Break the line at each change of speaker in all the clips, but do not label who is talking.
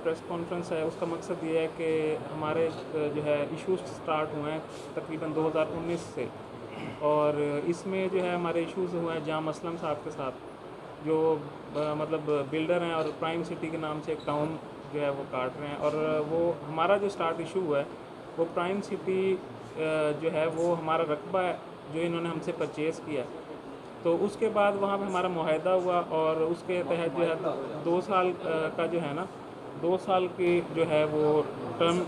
Press conference है उसका मकसद ये है कि हमारे जो है इश्यूज स्टार्ट हुए हैं तकरीबन 2019 से, और इसमें जो है हमारे इश्यूज़ हुए हैं जाम असलम साहब के साथ, जो मतलब बिल्डर हैं और प्राइम सिटी के नाम से एक टाउन जो है वो काट रहे हैं। और वो हमारा जो स्टार्ट इशू हुआ है वो प्राइम सिटी जो है वो हमारा रकबा है जो इन्होंने हमसे परचेज़ किया, तो उसके बाद वहाँ पे हमारा मुआहदा हुआ और उसके तहत जो है 2 साल का जो है ना 2 साल की जो है वो टर्म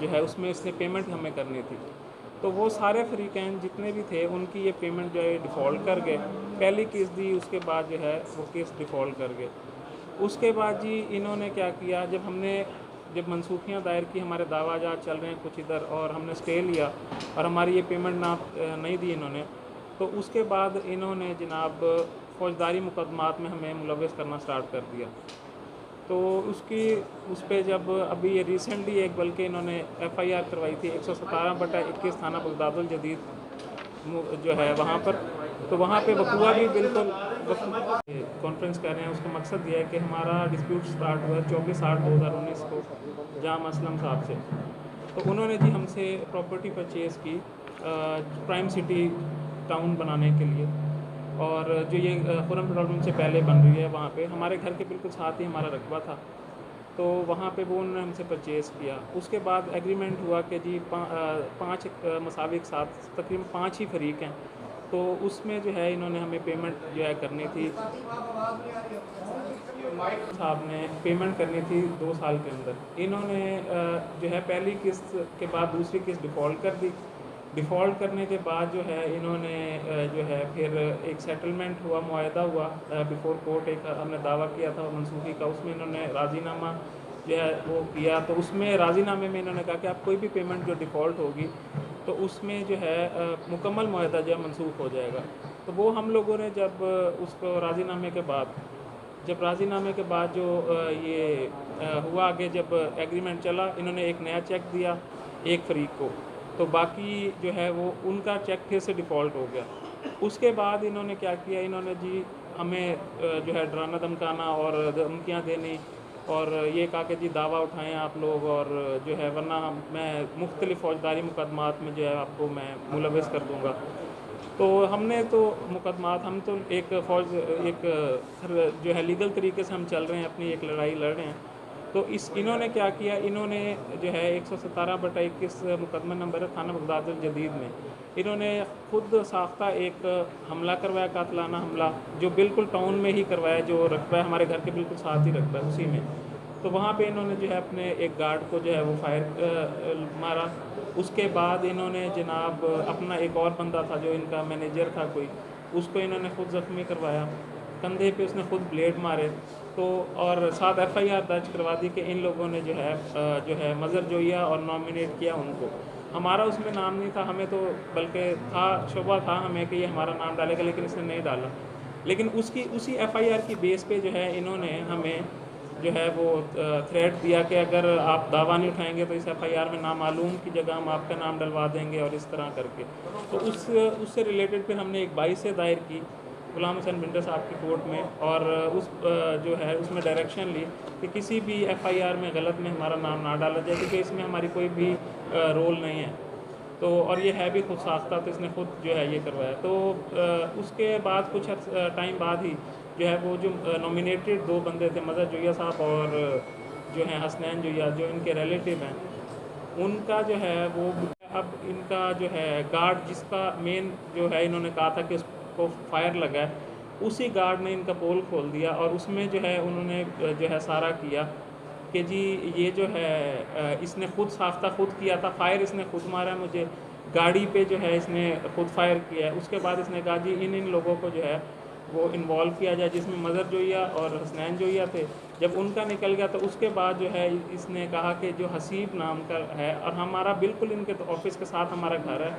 जो है उसमें इसने पेमेंट हमें करनी थी। तो वो सारे फ़रीक़ैन जितने भी थे उनकी ये पेमेंट जो है डिफ़ॉल्ट कर गए। पहली किस्त दी, उसके बाद जो है वो किस्त डिफ़ॉल्ट कर गए। उसके बाद जी इन्होंने क्या किया, जब मनसूखियाँ दायर की, हमारे दावाजात चल रहे हैं कुछ इधर, और हमने स्टे लिया और हमारी ये पेमेंट नहीं दी इन्होंने, तो उसके बाद इन्होंने जनाब फ़ौजदारी मुकदमात में हमें मुलव्वस करना स्टार्ट कर दिया। तो उस पे जब अभी ये रिसेंटली एक बल्कि इन्होंने एफआईआर करवाई थी 117/21 थाना बगदादुल जदीद जो है वहाँ पर, तो वहाँ पे वकूआ भी बिल्कुल कॉन्फ्रेंस कर रहे हैं। उसका मकसद ये है कि हमारा डिस्प्यूट स्टार्ट हुआ 24/8/2019 को जाम असलम साहब से। तो उन्होंने जी हमसे प्रॉपर्टी परचेज़ की प्राइम सिटी टाउन बनाने के लिए, और जो ये खुरम पेट्रोल से पहले बन रही है वहाँ पे हमारे घर के बिल्कुल साथ ही हमारा रकबा था, तो वहाँ पे वो उन्होंने हमसे परचेज़ किया। उसके बाद एग्रीमेंट हुआ कि जी 5 मसावी के साथ तकरीबन 5 ही फरीक हैं, तो उसमें जो है इन्होंने हमें पेमेंट जो है करनी थी, साहब ने पेमेंट करनी थी 2 साल के अंदर। इन्होंने जो है पहली किस्त के बाद दूसरी किस्त डिफ़ॉल्ट कर दी। डिफ़ॉल्ट करने के बाद जो है इन्होंने जो है फिर एक सेटलमेंट हुआ, मुआहदा हुआ बिफ़ोर कोर्ट, एक हमने दावा किया था मनसूखी का, उसमें इन्होंने राज़ीनामा जो है वो किया। तो उसमें राज़ीनामे में इन्होंने कहा कि आप कोई भी पेमेंट जो डिफ़ॉल्ट होगी तो उसमें जो है मुकम्मल मुआहदा जो है मनसूख हो जाएगा। तो वो हम लोगों ने जब उसको राज़ीनामे के बाद जो ये हुआ आगे, जब एग्रीमेंट चला, इन्होंने एक नया चेक दिया एक फ़रीक को, तो बाकी जो है वो उनका चेक फिर से डिफ़ॉल्ट हो गया। उसके बाद इन्होंने क्या किया, इन्होंने जी हमें जो है डराना धमकाना और धमकियाँ देनी, और ये कहा कि जी दावा उठाएं आप लोग, और जो है वरना मैं मुख्तलिफ़ फ़ौजदारी मुकदमात में जो है आपको मैं मुलव्वस कर दूँगा। तो हमने तो मुकदमात, हम तो एक जो है लीगल तरीके से हम चल रहे हैं, अपनी एक लड़ाई लड़ रहे हैं। तो इन्होंने क्या किया, इन्होंने जो है 117/21 मुकदमा नंबर है थाना बगदादुल जदीद में, इन्होंने खुद साख्ता एक हमला करवाया, कातलाना हमला, जो बिल्कुल टाउन में ही करवाया, जो रकबा है हमारे घर के बिल्कुल साथ ही रकबा है उसी में। तो वहाँ पे इन्होंने जो है अपने एक गार्ड को जो है वो फायर मारा। उसके बाद इन्होंने जनाब अपना एक और बंदा था जो इनका मैनेजर था कोई, उसको इन्होंने ख़ुद ज़ख्मी करवाया, कंधे पे उसने ख़ुद ब्लेड मारे। तो और साथ एफआईआर दर्ज करवा दी कि इन लोगों ने जो है मज़र जोया और नॉमिनेट किया उनको। हमारा उसमें नाम नहीं था, हमें तो बल्कि था शुबा था हमें कि ये हमारा नाम डालेगा, लेकिन इसने नहीं डाला। लेकिन उसी एफआईआर की बेस पे जो है इन्होंने हमें जो है वो थ्रेट दिया कि अगर आप दावा नहीं उठाएंगे तो इस एफआईआर में नामालूम की जगह हम आपका नाम डलवा देंगे, और इस तरह करके। तो उससे रिलेटेड फिर हमने एक 22 से दायर की गुलाम हुसैन बिंडर साहब की कोर्ट में, और जो है उसमें डायरेक्शन ली कि किसी भी एफआईआर में गलत में हमारा नाम ना डाला जाए, क्योंकि इसमें हमारी कोई भी रोल नहीं है। तो और ये है भी खुद साख्ता, तो इसने खुद जो है ये करवाया। तो उसके बाद कुछ टाइम बाद ही जो है वो जो नॉमिनेटेड 2 बंदे थे, मज़र जोया साहब और जो हैं हसनैन जोया, जो इनके रिलेटिव हैं, उनका जो है वो अब इनका जो है गार्ड, जिसका मेन जो है इन्होंने कहा था कि उसको फायर लगा है, उसी गार्ड ने इनका पोल खोल दिया, और उसमें जो है उन्होंने जो है सारा किया कि जी ये जो है इसने खुद साख्ता खुद किया था, फायर इसने खुद मारा मुझे, गाड़ी पे जो है इसने खुद फायर किया है। उसके बाद इसने कहा जी इन लोगों को जो है वो इन्वॉल्व किया जाए, जिसमें मज़र जोया और हसनैन जोया थे। जब उनका निकल गया तो उसके बाद जो है इसने कहा कि जो हसीब नाम का है, और हमारा बिल्कुल इनके तो ऑफिस के साथ हमारा घर है,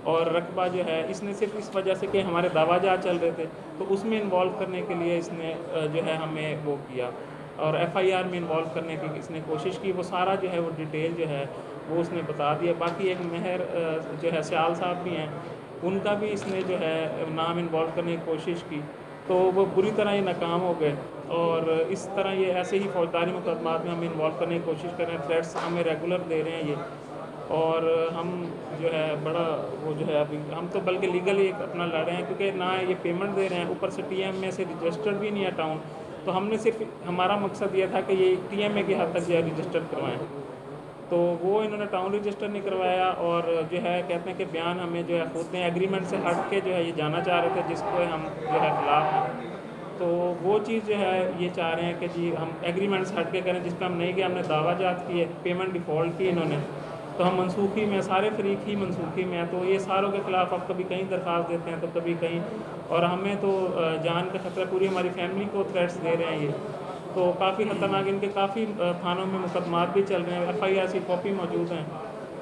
और रकबा जो है इसने सिर्फ इस वजह से कि हमारे दावाजात चल रहे थे तो उसमें इन्वॉल्व करने के लिए इसने जो है हमें वो किया, और एफआईआर में इन्वॉल्व करने की इसने कोशिश की। वो सारा जो है वो डिटेल जो है वो उसने बता दिया। बाकी एक मेहर जो है सयाल साहब भी हैं, उनका भी इसने जो है नाम इन्वॉल्व करने की कोशिश की, तो वो बुरी तरह ये नाकाम हो गए। और इस तरह ये ऐसे ही फौजदारी मुकदमात में हम इन्वॉल्व करने की कोशिश कर रहे हैं, थ्रेट्स हमें रेगुलर दे रहे हैं ये। और हम जो है बड़ा वो जो है अभी हम तो बल्कि लीगली एक अपना लड़ रहे हैं, क्योंकि ना ये पेमेंट दे रहे हैं, ऊपर से टीएमए से रजिस्टर्ड भी नहीं है टाउन। तो हमने सिर्फ हमारा मकसद ये था कि ये टीएमए की हद तक जो है रजिस्टर करवाएं, तो वो इन्होंने टाउन रजिस्टर नहीं करवाया। और जो है कहते हैं कि बयान हमें जो है खुद ने एग्रीमेंट से हट के जो है ये जाना चाह रहे थे, जिसको हम जो है खिलाफ हैं। तो वो चीज़ जो है ये चाह रहे हैं कि जी हम एग्रीमेंट से हट के करें, जिस पर हम नहीं गए, हमने दावा जात की है, पेमेंट डिफ़ॉल्ट की इन्होंने, तो हम मनसूखी में, सारे फरीक ही मनसूखी में है। तो ये सारों के ख़िलाफ़ अब कभी कहीं दरख्वास्त देते हैं तो कभी कहीं, और हमें तो जान का खतरा, पूरी हमारी फैमिली को थ्रेट्स दे रहे हैं ये। तो काफ़ी ख़तरनाक, इनके काफ़ी थानों में मुकदमात भी चल रहे हैं, FIR की कॉपी मौजूद हैं,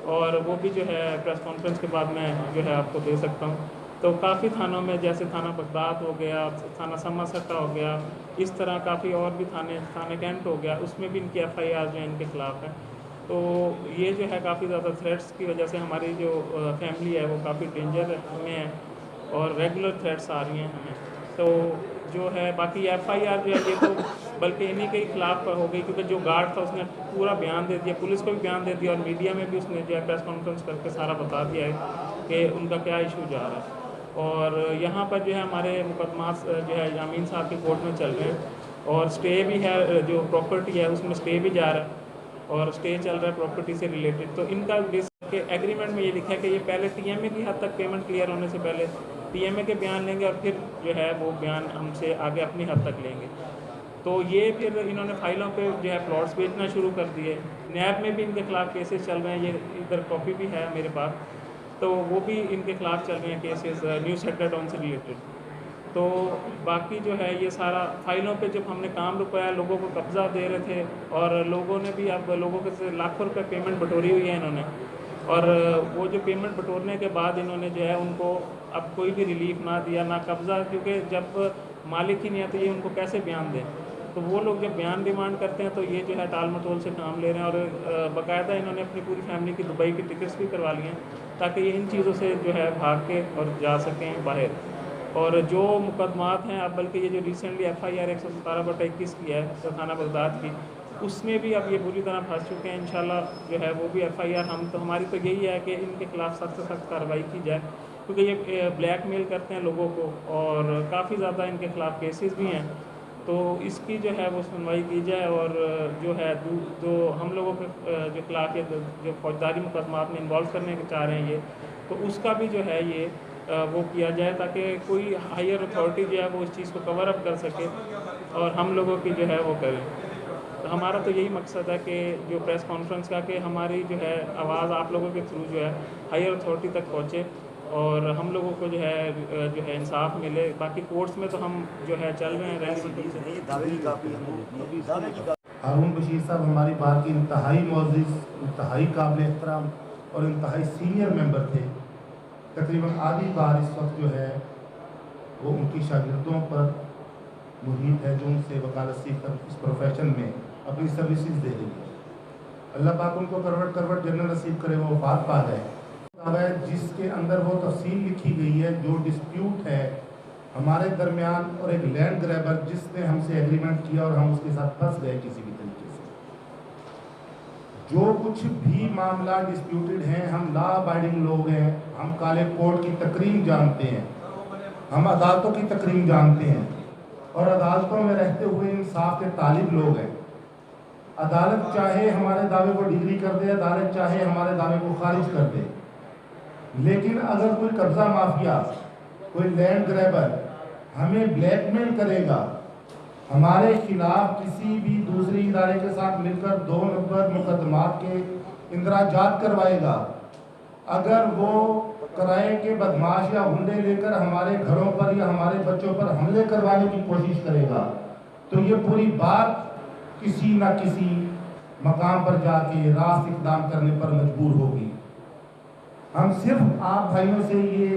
और वो भी जो है प्रेस कॉन्फ्रेंस के बाद मैं जो है आपको दे सकता हूँ। तो काफ़ी थानों में, जैसे थाना बगदाद हो गया, थाना समासट्टा हो गया, इस तरह काफ़ी और भी थाने कैंट हो गया, उसमें भी इनकी FIR जो है इनके ख़िलाफ़ है। तो ये जो है काफ़ी ज़्यादा थ्रेट्स की वजह से हमारी जो फैमिली है वो काफ़ी डेंजर में है, और रेगुलर थ्रेट्स आ रही हैं हमें। तो जो है बाकी FIR जो है ये तो बल्कि इन्हीं के खिलाफ हो गई, क्योंकि जो गार्ड था उसने पूरा बयान दे दिया, पुलिस को भी बयान दे दिया, और मीडिया में भी उसने जो है प्रेस कॉन्फ्रेंस करके सारा बता दिया है कि उनका क्या इशू जा रहा है। और यहाँ पर जो है हमारे मुकदमात जो है यामीन साहब की कोर्ट में चल रहे हैं, और स्टे भी है, जो प्रॉपर्टी है उसमें स्टे भी जा रहा है, और स्टे चल रहा है प्रॉपर्टी से रिलेटेड। तो इनका के एग्रीमेंट में ये लिखा है कि ये पहले टीएमए की हद तक पेमेंट क्लियर होने से पहले टीएमए के बयान लेंगे, और फिर जो है वो बयान हमसे आगे अपनी हद तक लेंगे। तो ये फिर इन्होंने फाइलों पे जो है प्लॉट्स बेचना शुरू कर दिए। नैब में भी इनके खिलाफ केसेस चल रहे हैं, ये इधर कॉपी भी है मेरे पास, तो वो भी इनके खिलाफ चल रहे हैं केसेस न्यू सेटलर टाउन से रिलेटेड। तो बाकी जो है ये सारा फाइलों पे जब हमने काम रुकवाया, लोगों को कब्ज़ा दे रहे थे, और लोगों ने भी अब लोगों के से लाखों रुपए पेमेंट बटोरी हुई है इन्होंने। और वो जो पेमेंट बटोरने के बाद इन्होंने जो है उनको अब कोई भी रिलीफ ना दिया, ना कब्ज़ा, क्योंकि जब मालिक ही नहीं है तो ये उनको कैसे बयान दें। तो वो लोग जब बयान डिमांड करते हैं तो ये जो है टाल मटोल से काम ले रहे हैं, और बाकायदा इन्होंने अपनी पूरी फैमिली की दुबई की टिकट्स भी करवा ली हैं, ताकि ये इन चीज़ों से जो है भाग के और जा सकें बाहर। और जो मुकदमात हैं, अब बल्कि ये जो रिसेंटली FIR 117/21 की है तो थाना बगदाद की, उसमें भी अब ये बुरी तरह फंस चुके हैं। इंशाल्लाह जो है वो भी FIR, हम तो हमारी तो यही है कि इनके खिलाफ़ सख्त से सख्त कार्रवाई की जाए, क्योंकि ये ब्लैकमेल करते हैं लोगों को, और काफ़ी ज़्यादा इनके खिलाफ़ केसेस भी हैं। तो इसकी जो है वो सुनवाई की जाए, और जो है जो हम लोगों के जो खिलाफ ये जो फौजदारी मुकदमात में इन्वॉल्व करने के चाह रहे हैं ये, तो उसका भी जो है ये वो किया जाए, ताकि कोई हायर अथॉरिटी जो है वो इस चीज़ को कवर अप कर सके, और हम लोगों की जो है वो करें। तो हमारा तो यही मकसद है कि जो प्रेस कॉन्फ्रेंस का, कि हमारी जो है आवाज़ आप लोगों के थ्रू जो है हायर अथॉरिटी तक पहुँचे, और हम लोगों को जो है इंसाफ मिले। बाकी कोर्ट्स में तो हम जो है चल रहे हैं
हारून बशीर साहब हमारी बात की इंतहाई मोअज़्ज़िज़, इंतहाई काबिल एहतराम और इंतहाई सीनियर मेंबर थे। तकरीबन आधी बार इस वक्त जो है वो उनकी शागिर्दों पर मुहित है, जो उनसे वकालत सीख कर इस प्रोफेशन में अपनी सर्विसेज दे रही है। अल्लाह पाक उनको करवट करवट जन्नत नसीब करे, वो वफ़ात पा जाए। जिसके अंदर वो तफसील लिखी गई है, जो डिस्प्यूट है हमारे दरमियान और एक लैंड ग्रैबर जिसने हमसे एग्रीमेंट किया और हम उसके साथ फंस गए किसी भी तरीके से, जो कुछ भी मामला डिस्प्यूटेड हैं, हम लॉ अबाइडिंग लोग हैं, हम काले कोर्ट की तकरीम जानते हैं, हम अदालतों की तकरीम जानते हैं, और अदालतों में रहते हुए इंसाफ के तालिब लोग हैं। अदालत चाहे हमारे दावे को डिग्री कर दे, अदालत चाहे हमारे दावे को खारिज कर दे, लेकिन अगर कोई कब्जा माफिया, कोई लैंड ग्रैबर हमें ब्लैकमेल करेगा, हमारे खिलाफ किसी भी दूसरे इदारे के साथ मिलकर 2 नंबर मुकदमात के इंदराजात करवाएगा, अगर वो किराए के बदमाश या गुंडे लेकर हमारे घरों पर या हमारे बच्चों पर हमले करवाने की कोशिश करेगा, तो ये पूरी बात किसी न किसी मकाम पर जाके रास्त इक़दाम करने पर मजबूर होगी। हम सिर्फ आप भाइयों से ये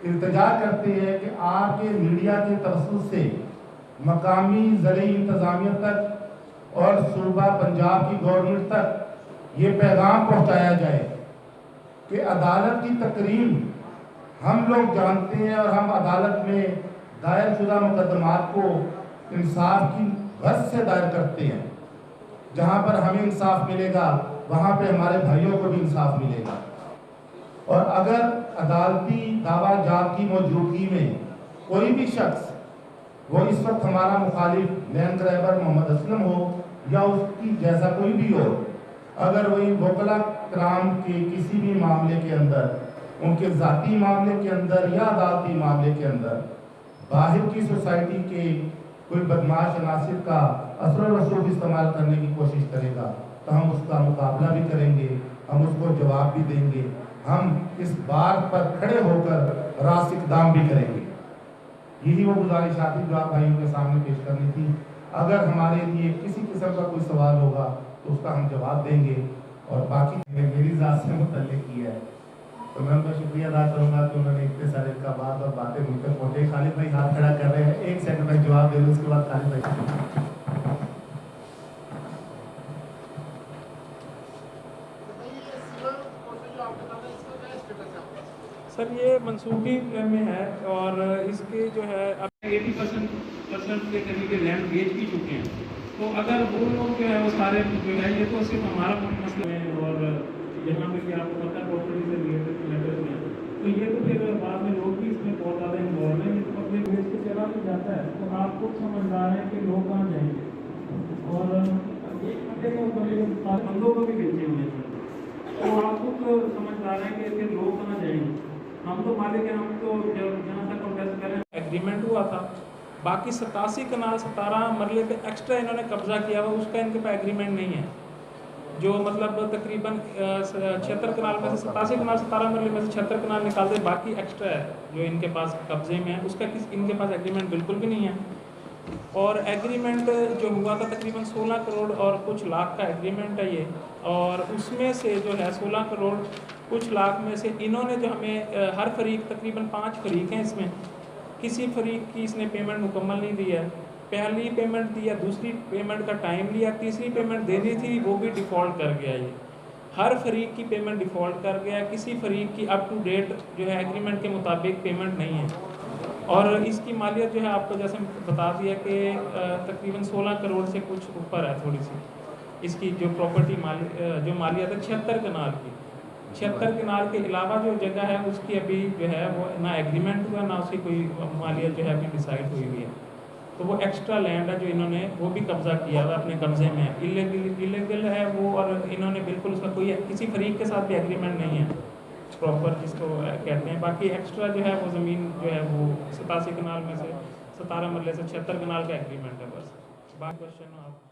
इल्तिजा करते हैं कि आपके मीडिया के तवस्सुत से मकामी ज़िले इंतज़ामिया तक और सूबा पंजाब की गवर्नमेंट तक ये पैगाम पहुंचाया जाए कि अदालत की तकरीम हम लोग जानते हैं, और हम अदालत में दायर शुदा मुकदमात को इंसाफ की गर्ज से दायर करते हैं। जहाँ पर हमें इंसाफ मिलेगा वहाँ पे हमारे भाइयों को भी इंसाफ मिलेगा। और अगर अदालती दावा जात की मौजूदगी में कोई भी शख्स, वो इस वक्त हमारा मुखालिफ लैंड ग्रैबर मोहम्मद असलम हो या उसकी जैसा कोई भी हो, अगर वही वकला कराम के किसी भी मामले के अंदर, उनके ज़ाती मामले के अंदर या अदालती मामले के अंदर बाहर की सोसाइटी के कोई बदमाश अनासिर का असर रसूख इस्तेमाल करने की कोशिश करेगा तो हम उसका मुकाबला भी करेंगे, हम उसको जवाब भी देंगे, हम इस बात पर खड़े होकर रास्त इक़दाम भी करेंगे। यही वो गुजारिशात थी जो आप भाइयों के सामने पेश करनी थी। अगर हमारे लिए किसी किस्म का कोई सवाल होगा तो उसका हम जवाब देंगे। और बाकी मेरी ज़ात से मुतल्लिक़ की है तो मैं उनका शुक्रिया अदा करूँगा कि उन्होंने इतने सारे बात और बातें मुझ तक पहुँचे। खालिद भाई हाथ खड़ा कर रहे हैं, एक सेकंड में जवाब दे दूँ, उसके बाद खालिद भाई।
सर ये मनसूखी में है और इसके जो है अब 80% के करीब लैंड बेच भी चुके हैं। तो अगर वो लोग जो है वो सारे जो है, ये तो सिर्फ हमारा मसला है और यहाँ पे भी आपको पता है प्रॉपर्टी से रिलेटेड मैटर्स में, तो ये तो फिर बाद में लोग भी इसमें बहुत ज़्यादा इन्वॉल्व हैं। ये तो पब्लिक बेच के चला भी जाता है तो आप खुद समझदार हैं कि लोग कहाँ जाएंगे। और एक बंदे को बंदों को भी बेचे हुए हैं तो आप खुद समझदार हैं कि फिर लोग कहाँ जाएंगे। हम तो मालिक हैं, हम तो जहाँ तक प्रोटेस्ट करें एग्रीमेंट हुआ था, बाकी 87 कनाल 17 मरले पे एक्स्ट्रा इन्होंने कब्जा किया हुआ, उसका इनके पास एग्रीमेंट नहीं है। जो मतलब तकरीबन 76 कनाल में से 87 कनाल 17 मरले में से 76 कनाल निकाल दे, बाकी एक्स्ट्रा है जो इनके पास कब्जे में है, उसका इनके पास एग्रीमेंट बिल्कुल भी नहीं है। और एग्रीमेंट जो हुआ था तकरीबन 16 करोड़ और कुछ लाख का एग्रीमेंट है ये, और उसमें से जो है 16 करोड़ कुछ लाख में से इन्होंने जो हमें हर फरीक तकरीबन 5 फरीक हैं, इसमें किसी फरीक की इसने पेमेंट मुकम्मल नहीं दी है। पहली पेमेंट दी है, दूसरी पेमेंट का टाइम लिया, तीसरी पेमेंट देनी थी वो भी डिफ़ॉल्ट कर गया। ये हर फरीक की पेमेंट डिफ़ॉल्ट कर गया, किसी फरीक की अप टू डेट जो है एग्रीमेंट के मुताबिक पेमेंट नहीं है। और इसकी मालियत जो है आपको जैसे बता दिया कि तकरीबन 16 करोड़ से कुछ ऊपर है थोड़ी सी इसकी जो प्रॉपर्टी जो मालियत है 76 कनाल की। 76 कनाल के अलावा जो जगह है उसकी अभी जो है वो ना एग्रीमेंट हुआ, ना उसकी कोई मालियत जो है अभी डिसाइड हुई हुई है। तो वो एक्स्ट्रा लैंड है जो इन्होंने वो भी कब्ज़ा किया हुआ अपने कब्ज़े में, इलीगल है वो, और इन्होंने बिल्कुल उसका कोई किसी फरीक के साथ भी एग्रीमेंट नहीं है प्रॉपर जिसको कहते हैं। बाकी एक्स्ट्रा जो है वो ज़मीन जो है वो 87 कनाल में से 17 मरले से 76 कनाल का एग्रीमेंट है बस। बाकी क्वेश्चन आप